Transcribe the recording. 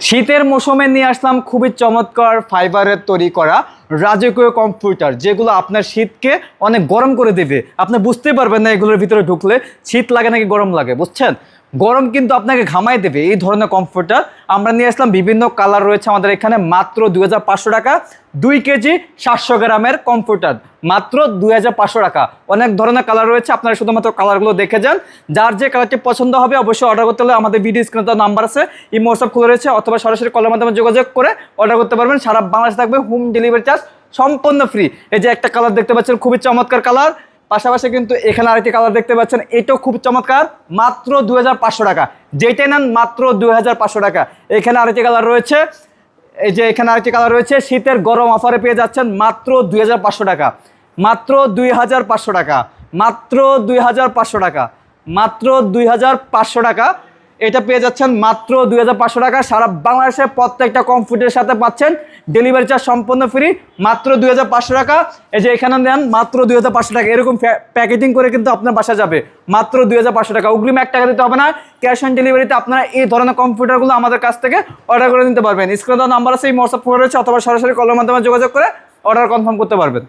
শীতের মৌসুমে নিয়ে আসলাম খুবই চমৎকার ফাইবারের তৈরি করা রাজকীয় কম্পিউটার, যেগুলো আপনার শীতকে অনেক গরম করে দেবে। আপনি বুঝতে পারবেন না এগুলোর ভিতরে ঢুকলে শীত লাগে নাকি গরম লাগে, বুঝছেন? গরম কিন্তু আপনাকে ঘামাই দেবে এই ধরনের কম্পিউটার। আমরা নিয়ে আসলাম বিভিন্ন কালার রয়েছে আমাদের এখানে, মাত্র 2500 টাকা। 2 কেজি 700 গ্রামের কম্পিউটার মাত্র 2500 টাকা। অনেক ধরনের কালার রয়েছে, আপনারা শুধুমাত্র কালারগুলো দেখে যান। যার যে কালারটি পছন্দ হবে অবশ্যই অর্ডার করতে হলে আমাদের ভিডিও স্ক্রিনে নাম্বার আছে, ইমো হোয়াটসঅ্যাপ খুলে রয়েছে, অথবা সরাসরি কলের মাধ্যমে যোগাযোগ করে অর্ডার করতে পারবেন। সারা বাংলাদেশে থাকবে হোম ডেলিভারি চার্জ সম্পূর্ণ ফ্রি। এই যে একটা কালার দেখতে পাচ্ছেন, খুবই চমৎকার কালার। পাশাপাশি কিন্তু এখানে আরেকটি কালার দেখতে পাচ্ছেন, এটাও খুব চমৎকার, মাত্র 2500 টাকা। যেটাই নেন মাত্র 2500 টাকা। এখানে আরেকটি কালার রয়েছে, এই যে এখানে আরেকটি কালার রয়েছে, শীতের গরম অফারে পেয়ে যাচ্ছেন মাত্র 2500 টাকা। মাত্র 2500 টাকা, মাত্র 2500 টাকা, মাত্র 2500 টাকা। এটা পেয়ে যাচ্ছেন মাত্র 2500 টাকা। সারা বাংলাদেশে প্রত্যেকটা কম্পিউটারের সাথে পাচ্ছেন ডেলিভারি চার্জ সম্পূর্ণ ফ্রি, মাত্র 2500 টাকা। এই যে এখানে নেন মাত্র 2500 টাকা। এরকম প্যাকেজিং করে কিন্তু আপনার বাসা যাবে মাত্র 2500 টাকা। অগ্রিম 1 টাকা দিতে হবে না, ক্যাশ অন ডেলিভারিতে আপনারা এই ধরনের কম্পিউটারগুলো আমাদের কাছ থেকে অর্ডার করে নিতে পারবেন। স্ক্রিনে দেওয়া নাম্বার আছে, এই হোয়াটসঅ্যাপ রয়েছে, অথবা সরাসরি কলের মাধ্যমে যোগাযোগ করে অর্ডার কনফার্ম করতে পারবেন।